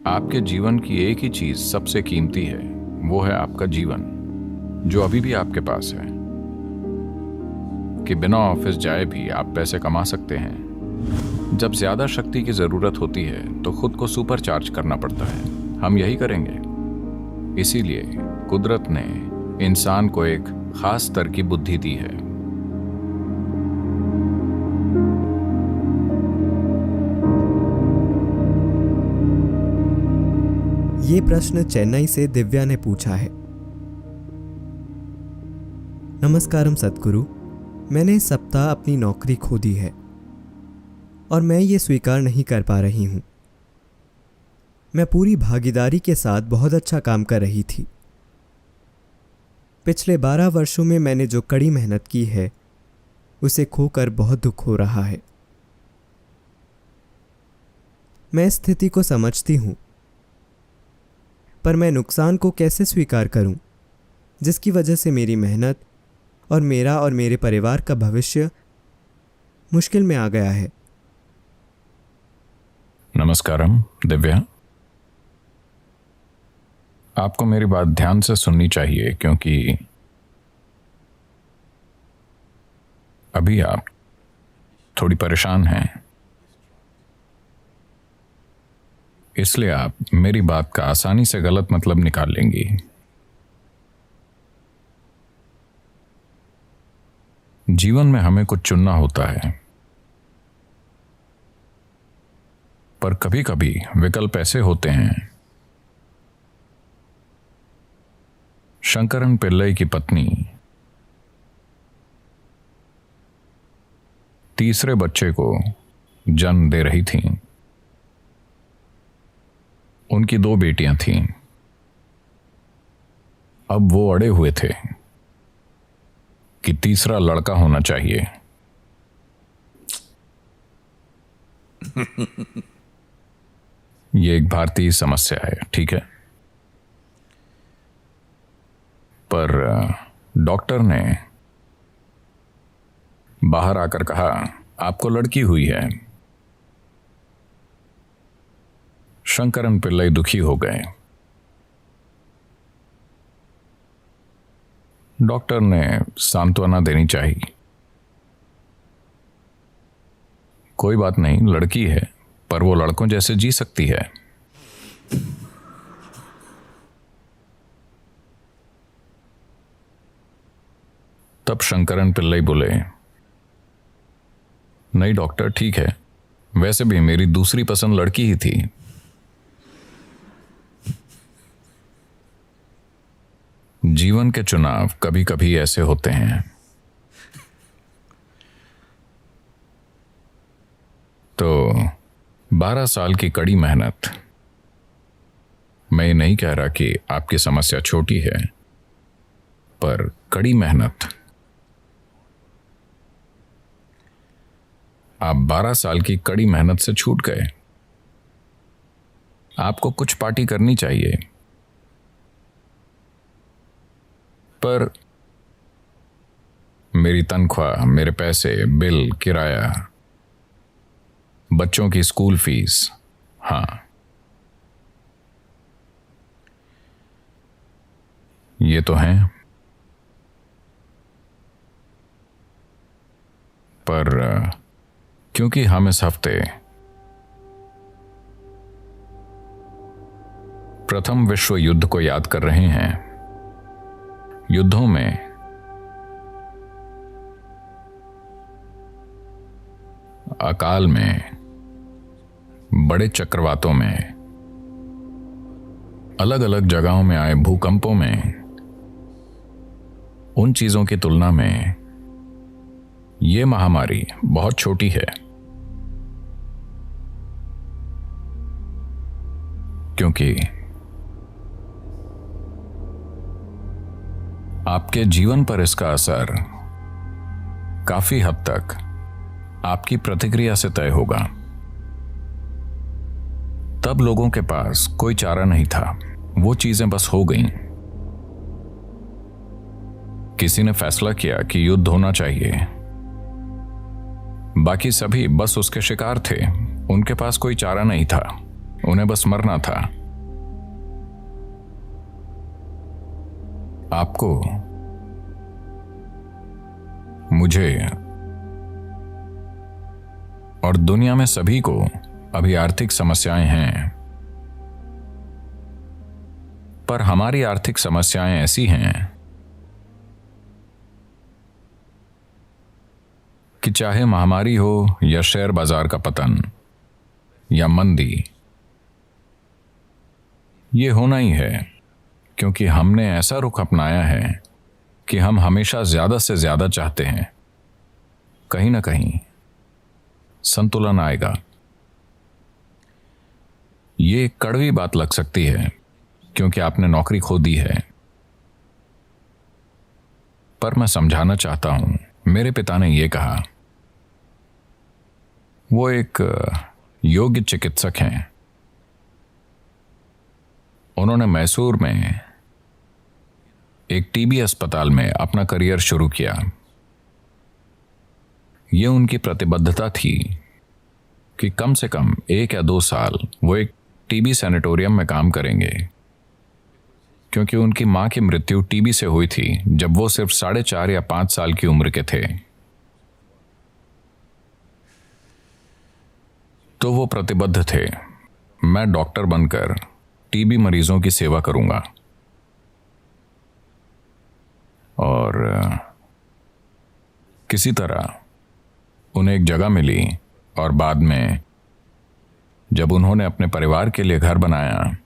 आपके जीवन की एक ही चीज सबसे कीमती है, वो है आपका जीवन, जो अभी भी आपके पास है। कि बिना ऑफिस जाए भी आप पैसे कमा सकते हैं। जब ज्यादा शक्ति की जरूरत होती है तो खुद को सुपर चार्ज करना पड़ता है। हम यही करेंगे। इसीलिए कुदरत ने इंसान को एक खास स्तर की बुद्धि दी है। ये प्रश्न चेन्नई से दिव्या ने पूछा है। नमस्कारम सद्गुरु, मैंने इस सप्ताह अपनी नौकरी खो दी है और मैं ये स्वीकार नहीं कर पा रही हूँ। मैं पूरी भागीदारी के साथ बहुत अच्छा काम कर रही थी। पिछले 12 वर्षों में मैंने जो कड़ी मेहनत की है उसे खोकर बहुत दुख हो रहा है। मैं इस स्थिति को समझती हूँ, पर मैं नुकसान को कैसे स्वीकार करूं, जिसकी वजह से मेरी मेहनत और मेरे परिवार का भविष्य मुश्किल में आ गया है। नमस्कारम दिव्या, आपको मेरी बात ध्यान से सुननी चाहिए क्योंकि अभी आप थोड़ी परेशान हैं। इसलिए आप मेरी बात का आसानी से गलत मतलब निकाल लेंगी। जीवन में हमें कुछ चुनना होता है, पर कभी कभी विकल्प ऐसे होते हैं। शंकरन पिल्लई की पत्नी तीसरे बच्चे को जन्म दे रही थीं। उनकी 2 बेटियां थीं। अब वो अड़े हुए थे कि तीसरा लड़का होना चाहिए। ये एक भारतीय समस्या है, ठीक है, पर डॉक्टर ने बाहर आकर कहा आपको लड़की हुई है। शंकरन पिल्लई दुखी हो गए। डॉक्टर ने सांत्वना देनी चाहिए। कोई बात नहीं, लड़की है, पर वो लड़कों जैसे जी सकती है। तब शंकरन पिल्लई बोले, नहीं डॉक्टर, ठीक है, वैसे भी मेरी दूसरी पसंद लड़की ही थी। जीवन के चुनाव कभी कभी ऐसे होते हैं। तो 12 साल की कड़ी मेहनत, मैं ये नहीं कह रहा कि आपकी समस्या छोटी है, पर कड़ी मेहनत, आप 12 साल की कड़ी मेहनत से छूट गए। आपको कुछ पार्टी करनी चाहिए, पर मेरी तनख्वाह, मेरे पैसे, बिल, किराया, बच्चों की स्कूल फीस, हाँ, ये तो हैं, पर क्योंकि हम इस हफ्ते प्रथम विश्व युद्ध को याद कर रहे हैं। युद्धों में अकाल में, बड़े चक्रवातों में, अलग अलग जगहों में आए भूकंपों में, उन चीजों की तुलना में ये महामारी बहुत छोटी है। क्योंकि आपके जीवन पर इसका असर काफी हद तक आपकी प्रतिक्रिया से तय होगा। तब लोगों के पास कोई चारा नहीं था, वो चीजें बस हो गईं। किसी ने फैसला किया कि युद्ध होना चाहिए, बाकी सभी बस उसके शिकार थे। उनके पास कोई चारा नहीं था, उन्हें बस मरना था। आपको, मुझे और दुनिया में सभी को अभी आर्थिक समस्याएं हैं, पर हमारी आर्थिक समस्याएं ऐसी हैं कि चाहे महामारी हो या शेयर बाजार का पतन या मंदी, ये होना ही है, क्योंकि हमने ऐसा रुख अपनाया है कि हम हमेशा ज्यादा से ज्यादा चाहते हैं। कहीं ना कहीं संतुलन आएगा। ये एक कड़वी बात लग सकती है क्योंकि आपने नौकरी खो दी है, पर मैं समझाना चाहता हूं। मेरे पिता ने यह कहा, वो एक योग्य चिकित्सक हैं। उन्होंने मैसूर में एक टीबी अस्पताल में अपना करियर शुरू किया। ये उनकी प्रतिबद्धता थी कि कम से कम 1 या 2 साल वो एक टीबी सैनिटोरियम में काम करेंगे, क्योंकि उनकी मां की मृत्यु टीबी से हुई थी जब वो सिर्फ 4.5 या 5 साल की उम्र के थे। तो वो प्रतिबद्ध थे, मैं डॉक्टर बनकर टीबी मरीजों की सेवा करूंगा। और किसी तरह उन्हें एक जगह मिली और बाद में जब उन्होंने अपने परिवार के लिए घर बनाया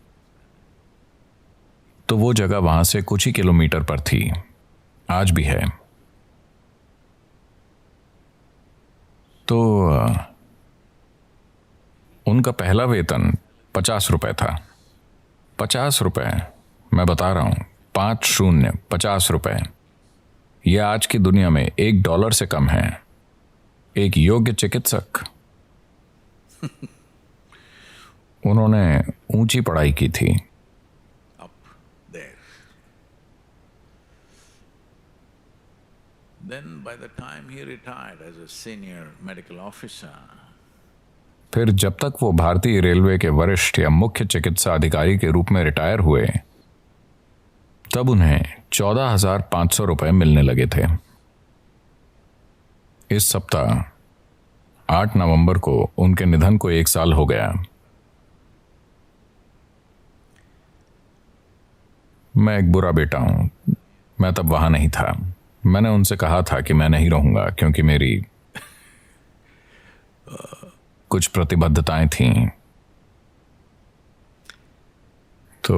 तो वो जगह वहां से कुछ ही किलोमीटर पर थी, आज भी है। तो उनका पहला वेतन 50 रुपए था। 50 रुपए, मैं बता रहा हूं, 50 रुपए। यह आज की दुनिया में $1 से कम है। एक योग्य चिकित्सक। उन्होंने ऊंची पढ़ाई की थी। Then by the time he retired as a senior medical officer, फिर जब तक वो भारतीय रेलवे के वरिष्ठ या मुख्य चिकित्सा अधिकारी के रूप में रिटायर हुए, तब उन्हें 14,500 रुपए मिलने लगे थे। इस सप्ताह 8 नवंबर को उनके निधन को 1 साल हो गया। मैं एक बुरा बेटा हूं। मैं तब वहां नहीं था। मैंने उनसे कहा था कि मैं नहीं रहूंगा क्योंकि मेरी कुछ प्रतिबद्धताएं थीं। तो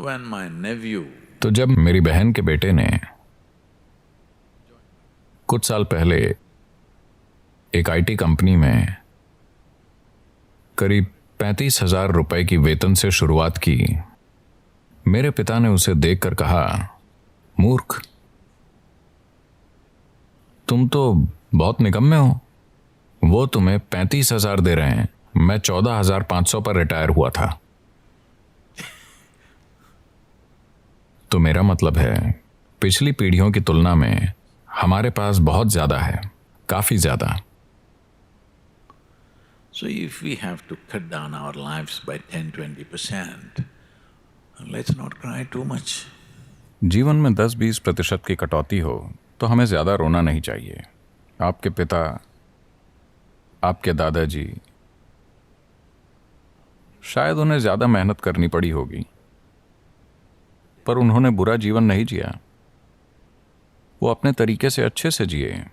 when my nephew तो जब मेरी बहन के बेटे ने कुछ साल पहले एक आईटी कंपनी में करीब 35,000 रुपए की वेतन से शुरुआत की, मेरे पिता ने उसे देखकर कहा, मूर्ख, तुम तो बहुत निकम्मे हो। वो तुम्हें 35,000 दे रहे हैं, मैं 14,500 पर रिटायर हुआ था। तो मेरा मतलब है, पिछली पीढ़ियों की तुलना में हमारे पास बहुत ज्यादा है, काफी ज्यादा। So if we have to cut down our lives by 10-20%, let's not cry too much. जीवन में 10-20% की कटौती हो तो हमें ज्यादा रोना नहीं चाहिए। आपके पिता, आपके दादाजी, शायद उन्हें ज्यादा मेहनत करनी पड़ी होगी, पर उन्होंने बुरा जीवन नहीं जिया। वो अपने तरीके से अच्छे से जिए।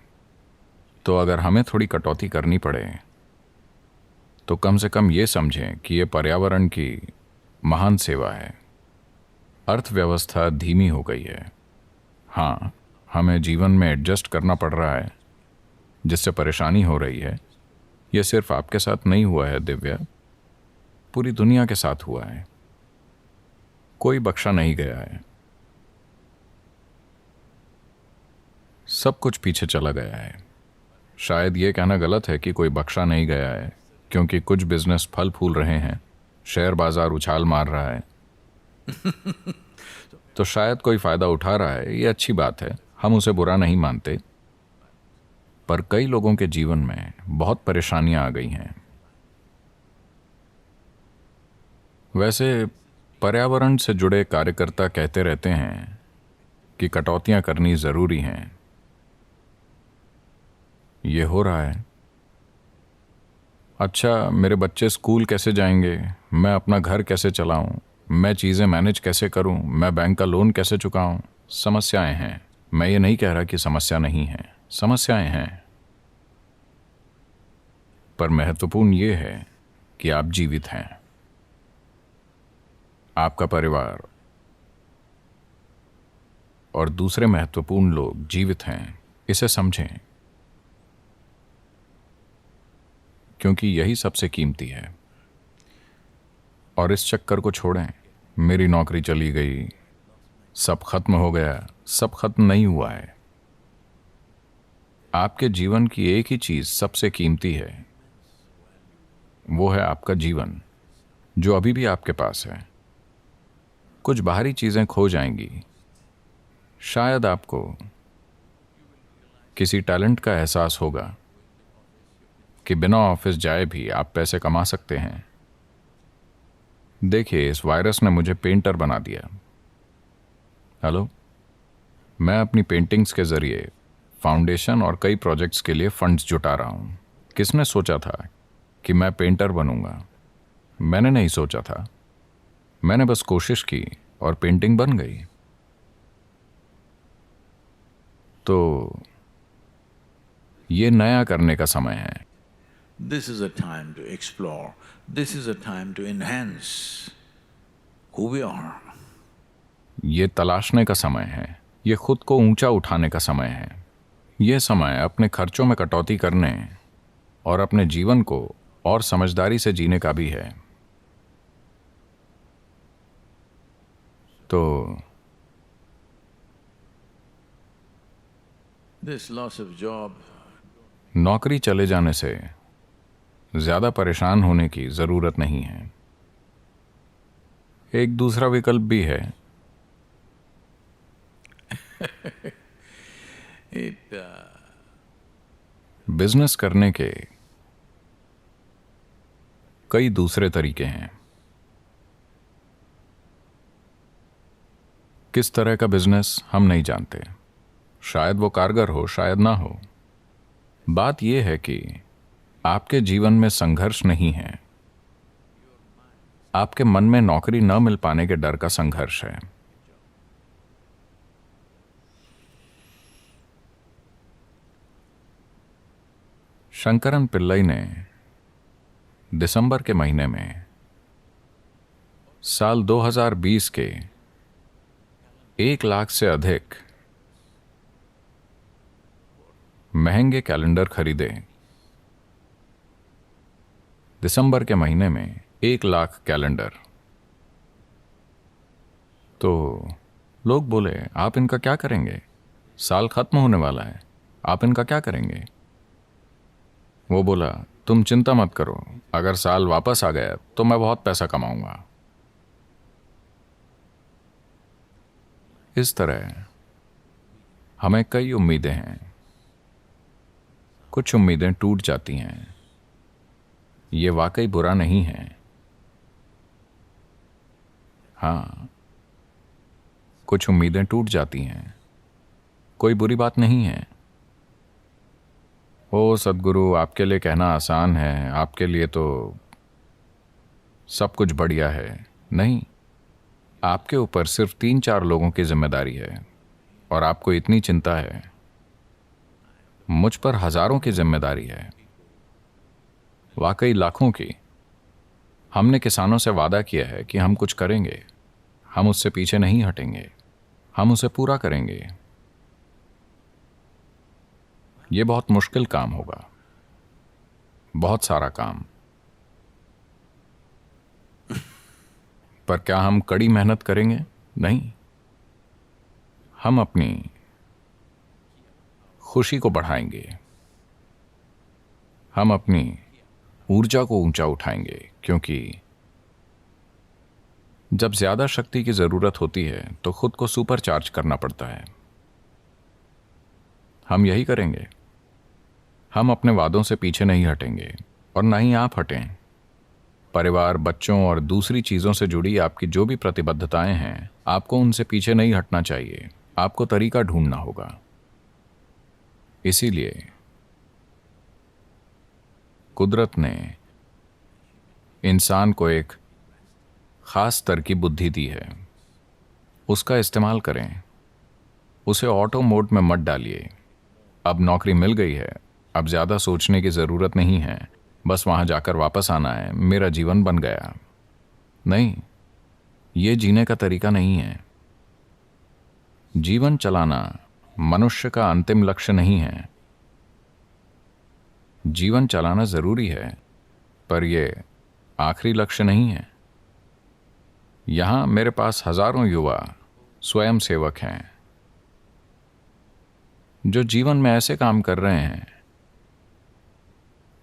तो अगर हमें थोड़ी कटौती करनी पड़े तो कम से कम ये समझें कि ये पर्यावरण की महान सेवा है। अर्थव्यवस्था धीमी हो गई है। हाँ, हमें जीवन में एडजस्ट करना पड़ रहा है, जिससे परेशानी हो रही है। ये सिर्फ आपके साथ नहीं हुआ है दिव्या, पूरी दुनिया के साथ हुआ है। कोई बख्शा नहीं गया है। सब कुछ पीछे चला गया है। शायद ये कहना गलत है कि कोई बख्शा नहीं गया है, क्योंकि कुछ बिजनेस फल फूल रहे हैं, शेयर बाजार उछाल मार रहा है। तो शायद कोई फायदा उठा रहा है, ये अच्छी बात है, हम उसे बुरा नहीं मानते। पर कई लोगों के जीवन में बहुत परेशानियां आ गई हैं। वैसे पर्यावरण से जुड़े कार्यकर्ता कहते रहते हैं कि कटौतियां करनी जरूरी हैं। ये हो रहा है। अच्छा, मेरे बच्चे स्कूल कैसे जाएंगे, मैं अपना घर कैसे चलाऊं, मैं चीज़ें मैनेज कैसे करूं, मैं बैंक का लोन कैसे चुकाऊं। समस्याएं हैं। मैं ये नहीं कह रहा कि समस्या नहीं है, समस्याएं हैं। पर महत्वपूर्ण ये है कि आप जीवित हैं, आपका परिवार और दूसरे महत्वपूर्ण लोग जीवित हैं। इसे समझें, क्योंकि यही सबसे कीमती है। और इस चक्कर को छोड़ें, मेरी नौकरी चली गई, सब खत्म हो गया। सब खत्म नहीं हुआ है। आपके जीवन की एक ही चीज सबसे कीमती है, वो है आपका जीवन, जो अभी भी आपके पास है। कुछ बाहरी चीजें खो जाएंगी। शायद आपको किसी टैलेंट का एहसास होगा कि बिना ऑफिस जाए भी आप पैसे कमा सकते हैं। देखिए, इस वायरस ने मुझे पेंटर बना दिया। हेलो, मैं अपनी पेंटिंग्स के जरिए फाउंडेशन और कई प्रोजेक्ट्स के लिए फंड्स जुटा रहा हूं। किसने सोचा था कि मैं पेंटर बनूंगा? मैंने नहीं सोचा था। मैंने बस कोशिश की और पेंटिंग बन गई। तो ये नया करने का समय है। This is a time to explore. This is a time to enhance who we are. ये तलाशने का समय है। ये खुद को ऊंचा उठाने का समय है। ये समय अपने खर्चों में कटौती करने और अपने जीवन को और समझदारी से जीने का भी है। तो This loss of job, नौकरी चले जाने से ज्यादा परेशान होने की जरूरत नहीं है। एक दूसरा विकल्प भी है। it बिजनेस करने के कई दूसरे तरीके हैं। किस तरह का बिजनेस हम नहीं जानते। शायद वो कारगर हो, शायद ना हो। बात यह है कि आपके जीवन में संघर्ष नहीं है, आपके मन में नौकरी न मिल पाने के डर का संघर्ष है। शंकरन पिल्लई ने दिसंबर के महीने में साल 2020 के 1 लाख से अधिक महंगे कैलेंडर खरीदे। दिसंबर के महीने में 1 लाख कैलेंडर। तो लोग बोले, आप इनका क्या करेंगे? साल खत्म होने वाला है, आप इनका क्या करेंगे? वो बोला, तुम चिंता मत करो, अगर साल वापस आ गया तो मैं बहुत पैसा कमाऊंगा। इस तरह हमें कई उम्मीदें हैं। कुछ उम्मीदें टूट जाती हैं। ये वाकई बुरा नहीं है। हाँ, कुछ उम्मीदें टूट जाती हैं, कोई बुरी बात नहीं है। ओ सद्गुरु, आपके लिए कहना आसान है, आपके लिए तो सब कुछ बढ़िया है। नहीं, आपके ऊपर सिर्फ 3-4 लोगों की जिम्मेदारी है और आपको इतनी चिंता है। मुझ पर हजारों की जिम्मेदारी है, वाकई लाखों की। हमने किसानों से वादा किया है कि हम कुछ करेंगे, हम उससे पीछे नहीं हटेंगे, हम उसे पूरा करेंगे। ये बहुत मुश्किल काम होगा, बहुत सारा काम। पर क्या हम कड़ी मेहनत करेंगे? नहीं, हम अपनी खुशी को बढ़ाएंगे, हम अपनी ऊर्जा को ऊंचा उठाएंगे, क्योंकि जब ज्यादा शक्ति की जरूरत होती है तो खुद को सुपर चार्ज करना पड़ता है। हम यही करेंगे। हम अपने वादों से पीछे नहीं हटेंगे और ना ही आप हटें। परिवार, बच्चों और दूसरी चीज़ों से जुड़ी आपकी जो भी प्रतिबद्धताएं हैं, आपको उनसे पीछे नहीं हटना चाहिए। आपको तरीका ढूंढना होगा। इसीलिए कुदरत ने इंसान को एक खास स्तर की बुद्धि दी है। उसका इस्तेमाल करें। उसे ऑटो मोड में मत डालिए। अब नौकरी मिल गई है, अब ज़्यादा सोचने की ज़रूरत नहीं है, बस वहाँ जाकर वापस आना है, मेरा जीवन बन गया। नहीं, ये जीने का तरीका नहीं है। जीवन चलाना मनुष्य का अंतिम लक्ष्य नहीं है। जीवन चलाना ज़रूरी है, पर यह आखिरी लक्ष्य नहीं है। यहाँ मेरे पास हजारों युवा स्वयं सेवक हैं जो जीवन में ऐसे काम कर रहे हैं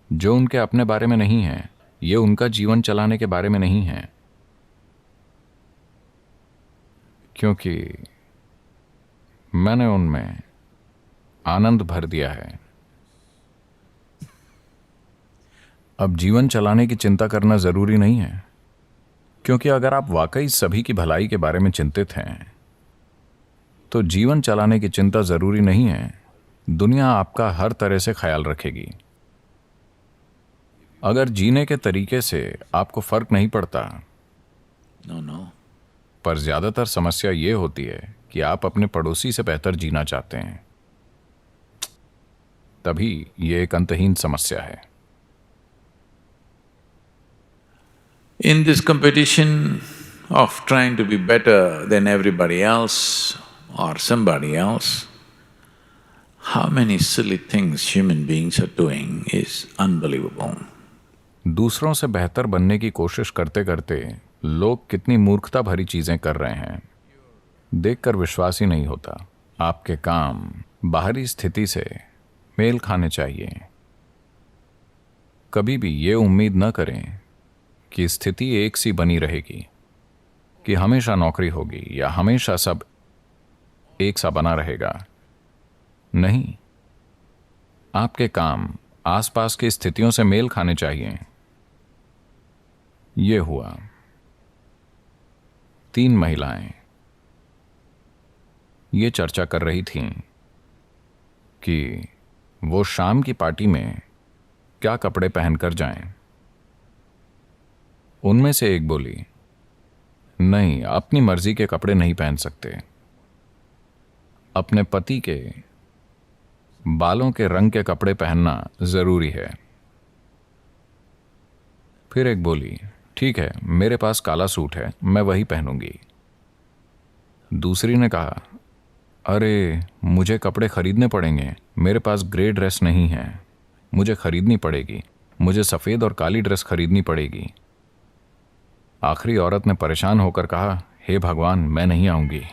जो उनके अपने बारे में नहीं है। ये उनका जीवन चलाने के बारे में नहीं है, क्योंकि मैंने उनमें आनंद भर दिया है। अब जीवन चलाने की चिंता करना जरूरी नहीं है, क्योंकि अगर आप वाकई सभी की भलाई के बारे में चिंतित हैं तो जीवन चलाने की चिंता जरूरी नहीं है। दुनिया आपका हर तरह से ख्याल रखेगी। अगर जीने के तरीके से आपको फर्क नहीं पड़ता, No. पर ज्यादातर समस्या ये होती है कि आप अपने पड़ोसी से बेहतर जीना चाहते हैं, तभी ये एक अंतहीन समस्या है। In this competition of trying to be better than everybody else or somebody else, how many silly things human beings are doing is unbelievable. दूसरों से बेहतर बनने की कोशिश करते करते लोग कितनी मूर्खता भरी चीजें कर रहे हैं, देखकर विश्वास ही नहीं होता। आपके काम बाहरी स्थिति से मेल खाने चाहिए। कभी भी ये उम्मीद न करें कि स्थिति एक सी बनी रहेगी, कि हमेशा नौकरी होगी या हमेशा सब एक सा बना रहेगा। नहीं, आपके काम आसपास की स्थितियों से मेल खाने चाहिए। ये हुआ। 3 महिलाएं ये चर्चा कर रही थीं कि वो शाम की पार्टी में क्या कपड़े पहनकर जाएं। उनमें से एक बोली, नहीं, अपनी मर्जी के कपड़े नहीं पहन सकते। अपने पति के बालों के रंग के कपड़े पहनना जरूरी है। फिर एक बोली, ठीक है, मेरे पास काला सूट है, मैं वही पहनूंगी। दूसरी ने कहा, अरे मुझे कपड़े खरीदने पड़ेंगे, मेरे पास ग्रे ड्रेस नहीं है, मुझे खरीदनी पड़ेगी, मुझे सफ़ेद और काली ड्रेस खरीदनी पड़ेगी। आखिरी औरत ने परेशान होकर कहा, हे भगवान, मैं नहीं आऊंगी।